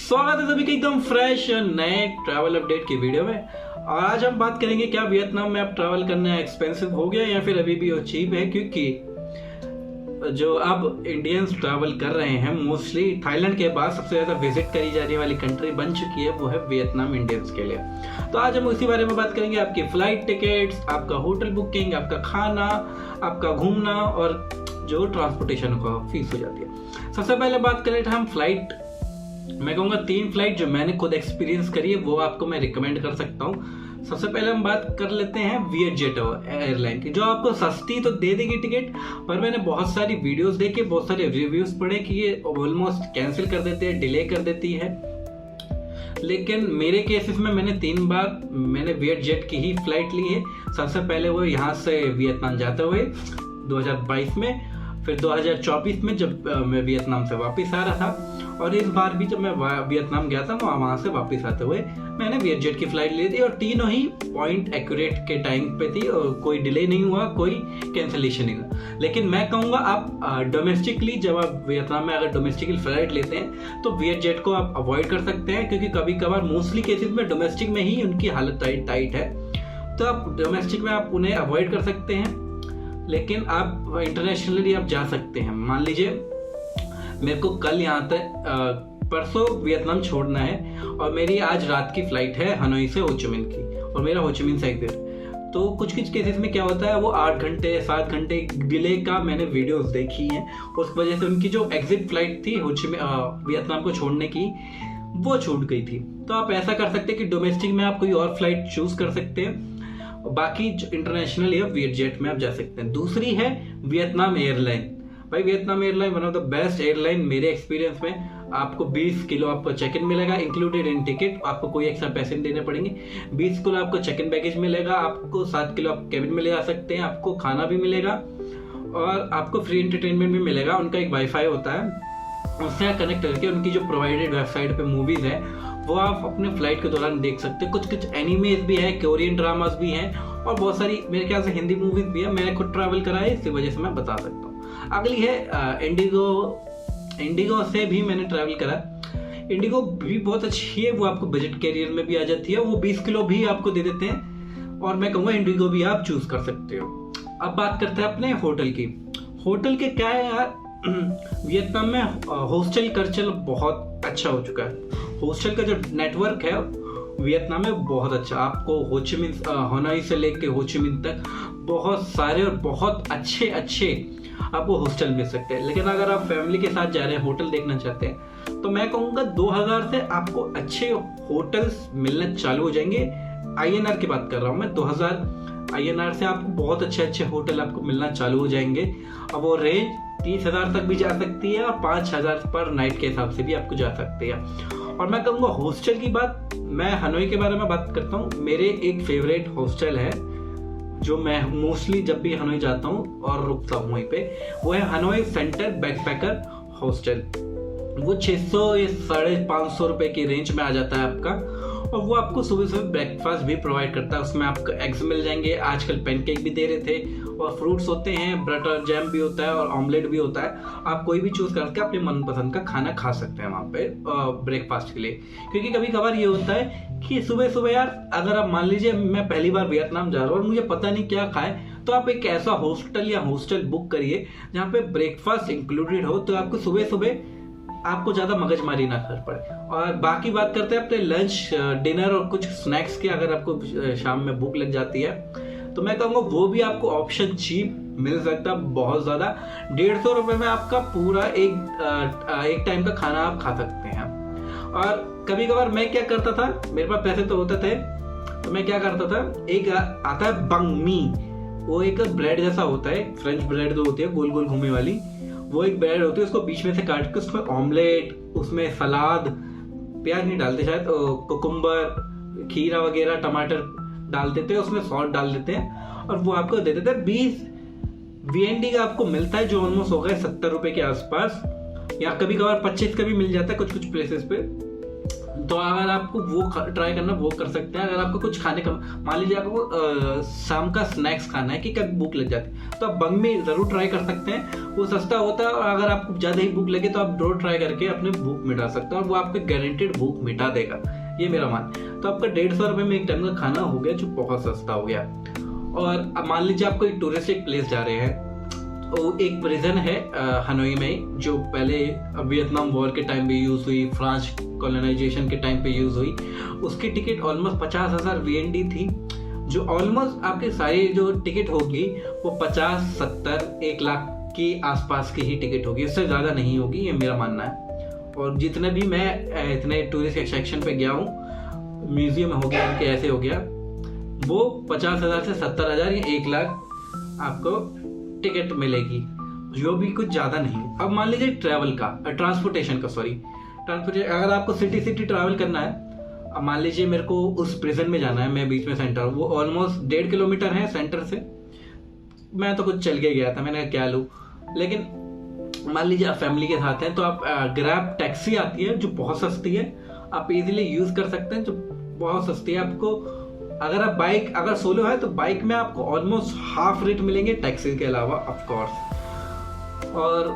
स्वागत है सभी का एकदम फ्रेश नए ट्रैवल अपडेट की वीडियो में। और आज हम बात करेंगे क्या वियतनाम में अब ट्रैवल करना एक्सपेंसिव हो गया या फिर अभी भी वो चीप है, क्योंकि जो अब इंडियंस ट्रैवल कर रहे हैं मोस्टली थाईलैंड के बाद सबसे ज्यादा विजिट करी जाने वाली कंट्री बन चुकी है, वो है वियतनाम इंडियंस के लिए। तो आज हम उसी बारे में बात करेंगे, आपकी फ्लाइट टिकट्स, आपका होटल बुकिंग, आपका खाना, आपका घूमना और जो ट्रांसपोर्टेशन का फीस हो जाती है। सबसे पहले बात करें हम फ्लाइट, मैं कहूँगा 3 फ्लाइट जो मैंने खुद एक्सपीरियंस करी है वो आपको मैं रिकमेंड कर सकता हूँ। सबसे पहले हम बात कर लेते हैं वियतजेट एयरलाइन की, जो आपको सस्ती तो दे देगी टिकट, पर मैंने बहुत सारी वीडियोस देखे, बहुत सारे रिव्यूज पढ़े कि ये ऑलमोस्ट कैंसिल कर देते हैं, डिले कर देती है। लेकिन मेरे केसेस में मैंने 3 बार मैंने वियतजेट की ही फ्लाइट ली है। सबसे पहले वो यहाँ से वियतनाम जाते हुए 2022 में, फिर 2024 में जब मैं वियतनाम से वापस आ रहा था, और इस बार भी जब मैं वियतनाम गया था वहाँ से वापस आते हुए मैंने वियतजेट की फ्लाइट ली थी, और तीनों ही पॉइंट एक्यूरेट के टाइम पे थी और कोई डिले नहीं हुआ, कोई कैंसिलेशन नहीं हुआ। लेकिन मैं कहूँगा आप डोमेस्टिकली, जब आप वियतनाम में अगर डोमेस्टिकली फ्लाइट लेते हैं तो वियतजेट को आप अवॉइड कर सकते हैं, क्योंकि कभी कभार मोस्टली केसेस में डोमेस्टिक में ही उनकी हालत टाइट है, तो आप डोमेस्टिक में आप उन्हें अवॉइड कर सकते हैं। लेकिन आप इंटरनेशनली आप जा सकते हैं। मान लीजिए मेरे को कल यहाँ तक परसों वियतनाम छोड़ना है और मेरी आज रात की फ्लाइट है हनोई से होचिमिन की, और मेरा होचिमिन से एग्जिट। तो कुछ केसेस में क्या होता है, वो 8 घंटे 7 घंटे डिले का मैंने वीडियोस देखी हैं, उस वजह से उनकी जो एग्जिट फ्लाइट थी वियतनाम को छोड़ने की वो छूट गई थी। तो आप ऐसा कर सकते हैं कि डोमेस्टिक में आप कोई और फ्लाइट चूज कर सकते हैं, बाकी इंटरनेशनल या वियतजेट में आप जा सकते हैं। दूसरी है वियतनाम एयरलाइन। भाई Vietnam airline one of the best airline मेरे एक्सपीरियंस में। आपको 20 किलो आपको चेक इन मिलेगा इंक्लूडेड इन टिकट, आपको कोई एक्स्ट्रा पैसे नहीं देने पड़ेंगे। 20 किलो आपको चेक इन बैगेज मिलेगा, आपको 7 किलो आप केबिन में ले जा सकते हैं, आपको खाना भी मिलेगा और आपको फ्री एंटरटेनमेंट भी मिलेगा। उनका एक वाईफाई होता है, उससे कनेक्ट करके उनकी जो प्रोवाइडेड वेबसाइट पे मूवीज है वो आप अपने फ्लाइट के दौरान देख सकते हैं। कुछ एनिमेज भी है, कोरियन ड्रामास भी हैं और बहुत सारी मेरे ख्याल से हिंदी मूवीज भी है। मैंने खुद ट्रैवल करा है, इसी वजह से मैं बता सकता हूँ। अगली है इंडिगो से भी मैंने ट्रैवल करा। इंडिगो भी बहुत अच्छी है, वो आपको बजट कैरियर में भी आ जाती है, वो 20 किलो भी आपको दे देते हैं, और मैं कहूँगा इंडिगो भी आप चूज कर सकते हो। अब बात करते हैं अपने होटल की। होटल के क्या है यार, वियतनाम में हॉस्टल कल्चर बहुत अच्छा हो चुका है। हॉस्टल का जो नेटवर्क है वियतनाम में बहुत अच्छा, आपको होचिमिन हनोई से लेके होचिमिन तक बहुत सारे और बहुत अच्छे आपको हॉस्टल मिल सकते हैं। लेकिन अगर आप फैमिली के साथ जा रहे हैं, होटल देखना चाहते हैं, तो मैं कहूँगा 2000 से आपको अच्छे होटल्स मिलना चालू हो जाएंगे। INR की बात कर रहा हूँ मैं, 2000 INR से आपको बहुत अच्छे होटल आपको मिलना चालू हो जाएंगे। अब वो रेंज 30,000 तक भी जा सकती है और 5,000 पर नाइट के हिसाब से भी आपको जा सकते हैं। और मैं कहूँगा हॉस्टल की बात, मैं हनोई के बारे में बात करता हूँ। मेरे एक फेवरेट हॉस्टल है जो मैं मोस्टली जब भी हनोई जाता हूँ और रुकता हूँ वहीं पे, वो है हनोई सेंटर बैकपैकर हॉस्टल। वो 600 या 550 रुपए की रेंज में आ जाता है आपका, और वो आपको सुबह ब्रेकफास्ट भी प्रोवाइड करता है। उसमें आपको एग्स मिल जाएंगे, आजकल पैनकेक भी दे रहे थे, और फ्रूट्स होते हैं, बटर जैम भी होता है और ऑमलेट भी होता है। आप कोई भी चूज करके अपने मनपसंद का खाना खा सकते हैं वहाँ पे ब्रेकफास्ट के लिए। क्योंकि कभी कभार ये होता है कि सुबह यार, अगर आप मान लीजिए मैं पहली बार वियतनाम जा रहा हूँ और मुझे पता नहीं क्या खाए, तो आप एक ऐसा होस्टल या हॉस्टल बुक करिए जहाँ पे ब्रेकफास्ट इंक्लूडेड हो, तो आपको सुबह आपको ज्यादा मगजमारी ना कर पड़े। और बाकी बात करते हैं अपने लंच डिनर और कुछ स्नैक्स की। अगर आपको शाम में भूख लग जाती है तो मैं कहूँगा वो भी आपको ऑप्शन चीप मिल सकता है बहुत ज्यादा। 150 रुपए में आपका पूरा एक टाइम का खाना आप खा सकते हैं। और कभी कभार मैं क्या करता था, मेरे पास पैसे तो होते थे, तो मैं क्या करता था, एक आता है बंग मी, वो एक ब्रेड जैसा होता है, फ्रेंच ब्रेड जो होती है गोल गोल घूमे वाली, वो एक ब्रेड होती है, उसको बीच में से काट के उसमें ऑमलेट, उसमें सलाद, प्याज नहीं डालते शायद, कुकुम्बर, खीरा वगैरह, टमाटर डाल देते हैं, उसमें सॉल्ट डाल देते हैं, और वो आपको दे देते हैं। 20 VND का आपको मिलता है, जो ऑलमोस्ट हो गए 70 रुपए के आसपास, या कभी कभार 25 का भी मिल जाता है कुछ प्लेसेस पे। तो अगर आपको वो ट्राई करना, वो कर सकते हैं। अगर आपको कुछ खाने का, मान लीजिए आपको शाम का स्नैक्स खाना है कि कभी भूख लग जाती है, तो आप बंग में ज़रूर ट्राई कर सकते हैं, वो सस्ता होता है। और अगर आपको ज़्यादा ही भूख लगे तो आप ड्रो ट्राई करके अपने भूख मिटा सकते हैं, और वो आपके गारंटेड भूख मिटा देगा, ये मेरा मान। तो आपका 150 रुपये में एक टाइम का खाना हो गया, जो बहुत सस्ता हो गया। और अब मान लीजिए आप कोई टूरिस्टिक प्लेस जा रहे हैं, तो एक प्रिजन है हनोई में, जो पहले वियतनाम वॉर के टाइम पे यूज हुई, फ्रांस कॉलोनाइजेशन के टाइम पे यूज हुई। उसकी टिकट ऑलमोस्ट 50,000 VND थी, जो ऑलमोस्ट आपके सारी जो टिकट होगी वो 50, 70, 1 लाख के आसपास की ही टिकट होगी, इससे ज़्यादा नहीं होगी, ये मेरा मानना है। और जितने भी मैं इतने टूरिस्ट सेक्शन पे गया हूँ, म्यूजियम हो गया, इनके ऐसे हो गया, वो 50,000 से 70,000 या 1 लाख आपको टिकट मिलेगी, जो भी कुछ ज्यादा नहीं। अब मान लीजिए ट्रांसपोर्टेशन का, अगर आपको सिटी ट्रैवल करना है, अब मान लीजिए मेरे को उस प्रिजन में जाना है, मैं बीच में सेंटर, वो ऑलमोस्ट 1.5 किलोमीटर है सेंटर से। मैं तो कुछ चल के गया था, मैंने क्या लूँ। लेकिन मान लीजिए आप फैमिली के साथ हैं, तो आप ग्रैब टैक्सी आती है जो बहुत सस्ती है, आप इजीली यूज कर सकते हैं, जो बहुत सस्ती है। आपको अगर आप अगर सोलो है तो बाइक में आपको ऑलमोस्ट हाफ रेट मिलेंगे टैक्सी के अलावा, ऑफ कोर्स। और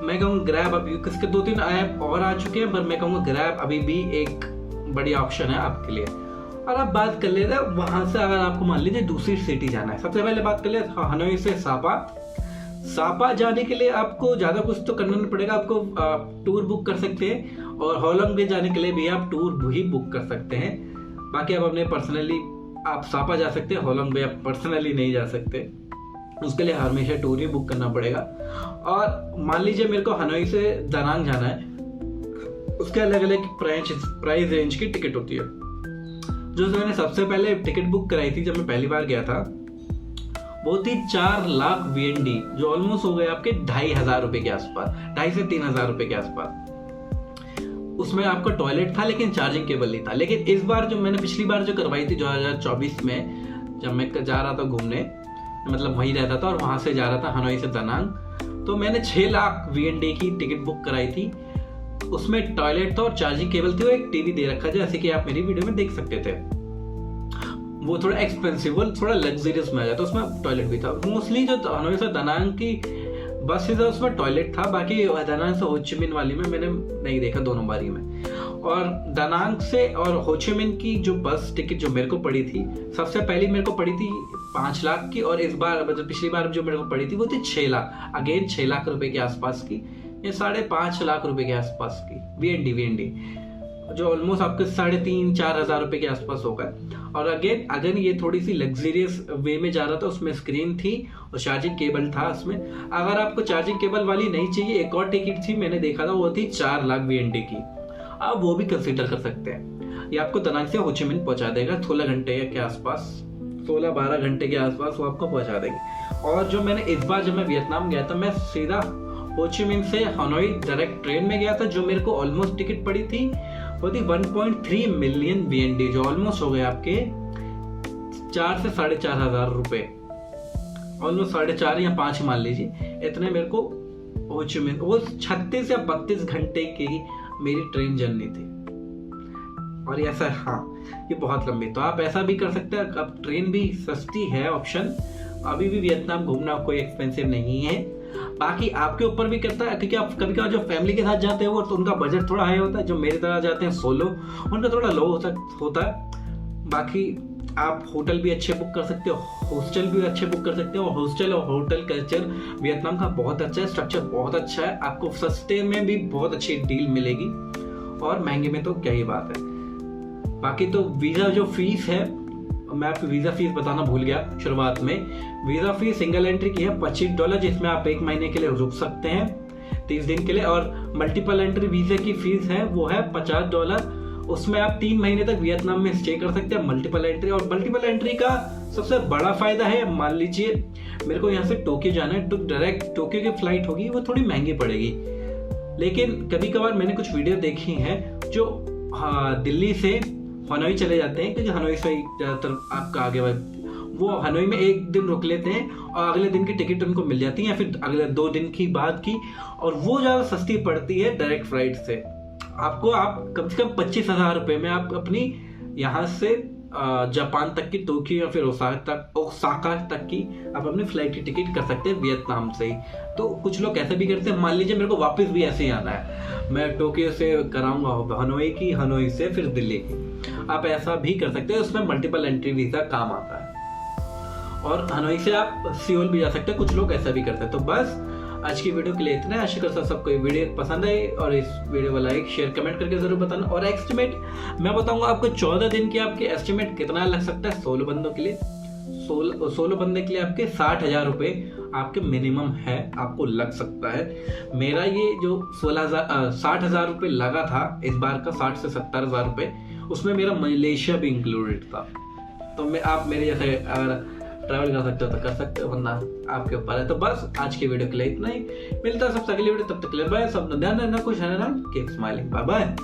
मैं कहूँगा ग्रैब, अभी किसके 2-3 ऐप और आ चुके हैं, पर मैं कहूँगा ग्रैब अभी भी एक बढ़िया ऑप्शन है आपके लिए। और आप बात कर लेते हैं वहां से, अगर आपको मान लीजिए दूसरी सिटी जाना है, सबसे पहले बात कर ले हनोई से सापा जाने के लिए आपको ज्यादा कुछ तो करना नहीं पड़ेगा, आपको टूर बुक कर सकते हैं। और होलोंग बे जाने के लिए भी आप टूर ही बुक कर सकते हैं। बाकी आप अपने पर्सनली आप सापा जा सकते हैं, होलोंग बे आप पर्सनली नहीं जा सकते, उसके लिए हमेशा टूर ही बुक करना पड़ेगा। और मान लीजिए मेरे को हनोई से दानांग जाना है, उसके अलग अलग प्राइस रेंज की टिकट होती है। जो मैंने सबसे पहले टिकट बुक कराई थी जब मैं पहली बार गया था, वो थी 4 लाख VND, जो ऑलमोस्ट हो गए आपके 2,500 रुपए के आसपास, 2,500 से 3,000 रुपए के आसपास। उसमें आपका टॉयलेट था लेकिन चार्जिंग केबल नहीं था। लेकिन इस बार जो मैंने पिछली बार जो करवाई थी 2024 में, जब मैं जा रहा था घूमने, मतलब वहीं रहता था और वहां से जा रहा था हनोई से दानांग, तो मैंने 6 लाख VND की टिकट बुक कराई थी। उसमें टॉयलेट था और चार्जिंग केबल थी और एक टीवी दे रखा था, जैसे कि आप मेरी वीडियो में देख सकते थे। वो थोड़ा एक्सपेंसिव, थोड़ा लग्जरियस में आ जाता, उसमें टॉयलेट भी था। मोस्टली जो हनोई से दानांग की बस था उसमें टॉयलेट था, बाकी दानांग से होचिमिन वाली में मैंने नहीं देखा, दोनों बारी में। और दानांग से और होचिमिन की जो बस टिकट जो मेरे को पड़ी थी, सबसे पहले मेरे को पड़ी थी 5 लाख की, और इस बार मतलब पिछली बार जो मेरे को पड़ी थी वो थी 6 लाख, अगेन 6 लाख रुपए के आसपास की, ये 5.5 लाख रुपए के आसपास की VND, जो ऑलमोस्ट आपके 3,500-4 हजार रुपए के आसपास होगा। और अगेन ये थोड़ी सी लग्जरियस वे में जा रहा था, उसमें स्क्रीन थी और चार्जिंग केबल था उसमें। अगर आपको चार्जिंग केबल वाली नहीं चाहिए, एक और टिकट थी मैंने देखा था, वो थी 4 लाख VND की, आप वो भी कंसीडर कर सकते हैं। ये आपको दानांग से होचिमिन पहुंचा देगा 16 घंटे के आसपास, 16-12 घंटे के आसपास वो आपको पहुंचा देगी। और जो मैंने इस बार जब मैं वियतनाम गया था, मैं सीधा होचिमिन से हनोई डायरेक्ट ट्रेन में गया था, जो मेरे को ऑलमोस्ट टिकट पड़ी थी वो थी 1.3 मिलियन VND, जो ऑलमोस्ट हो गए आपके 4 से 4,500 हजार रुपए, ऑलमोस्ट 4.5 या 5 मान लीजिए, इतने मेरे को होचिमिन। वो 36 या 32 घंटे की मेरी ट्रेन जर्नी थी। और ऐसा, हाँ ये बहुत लंबी, तो आप ऐसा भी कर सकते हैं। अब ट्रेन भी सस्ती है ऑप्शन, अभी भी वियतनाम घूमना कोई एक्सपेंसिव नहीं है। बाकी आपके ऊपर भी करता है, क्योंकि आप कभी कभार जो फैमिली के साथ जाते हैं वो तो उनका बजट थोड़ा हाई होता है, जो मेरी तरह जाते हैं सोलो उनका थोड़ा लो होता है। बाकी आप होटल भी अच्छे बुक कर सकते हो, हॉस्टल भी अच्छे बुक कर सकते हो। हॉस्टल और होटल कल्चर वियतनाम का बहुत अच्छा है, स्ट्रक्चर बहुत अच्छा है, आपको सस्ते में भी बहुत अच्छी डील मिलेगी, और महंगे में तो क्या ही बात है। बाकी तो वीज़ा जो फीस है, मैं आपको वीज़ा फीस बताना भूल गया शुरुआत में। वीज़ा फीस सिंगल एंट्री की है $25, जिसमें आप 1 महीने के लिए रुक सकते हैं 30 दिन के लिए। और मल्टीपल एंट्री वीज़ा की फीस है वो है $50, उसमें आप 3 महीने तक वियतनाम में स्टे कर सकते हैं मल्टीपल एंट्री। और मल्टीपल एंट्री का सबसे बड़ा फायदा है, मान लीजिए मेरे को यहाँ से टोक्यो जाना है, तो डायरेक्ट टोक्यो की फ्लाइट होगी, वो थोड़ी महंगी पड़ेगी। लेकिन कभी कभार मैंने कुछ वीडियो देखी हैं जो दिल्ली से हनोई चले जाते हैं, क्योंकि हनोई से ज़्यादातर आपका आगे वो हनोई में 1 दिन रुक लेते हैं और अगले दिन की टिकट उनको मिल जाती है, या फिर अगले 2 दिन की बाद की, और वो ज़्यादा सस्ती पड़ती है डायरेक्ट फ्लाइट से। आपको आप कम से कम 25,000 रुपये में आप अपनी यहाँ से जापान तक की, टोक्यो या फिर ओसाका तक की आप अपनी फ्लाइट की टिकट कर सकते हैं वियतनाम से ही। तो कुछ लोग ऐसे भी करते हैं, मान लीजिए मेरे को वापस भी ऐसे ही आना है, मैं टोक्यो से कराऊंगा हनोई की, हनोई से फिर दिल्ली की, आप ऐसा भी कर सकते हैं। उसमें मल्टीपल एंट्री वीजा काम आता है और हनोई से आप सियोल भी जा सकते हैं, कुछ लोग ऐसा भी करते हैं। तो बस आज की वीडियो के लिए इतना है। आशा करता हूं सबको ये वीडियो पसंद आई और इस वीडियो को लाइक शेयर कमेंट करके जरूर बताना। और एस्टिमेट मैं बताऊंगा आपको 14 दिन की आपके एस्टिमेट कितना लग सकता है 16 बंदों के लिए। 16 बंदे के लिए आपके 60,000 रुपये आपके मिनिमम है, आपको लग सकता है। मेरा ये जो 60,000 रुपये लगा था इस बार का, 60 से 70,000 रुपये, उसमें मेरा मलेशिया भी इंक्लूडेड था। तो मैं आप मेरे जैसे अगर ट्रैवल कर सकते हो तो कर सकते हो, वरना आपके ऊपर है। तो बस आज की वीडियो के लिए इतना ही, मिलता है सबसे अगली वीडियो, तब तक के लिए बाय। सब ध्यान रखना, खुश रहना, कीप स्माइलिंग, बाय बाय।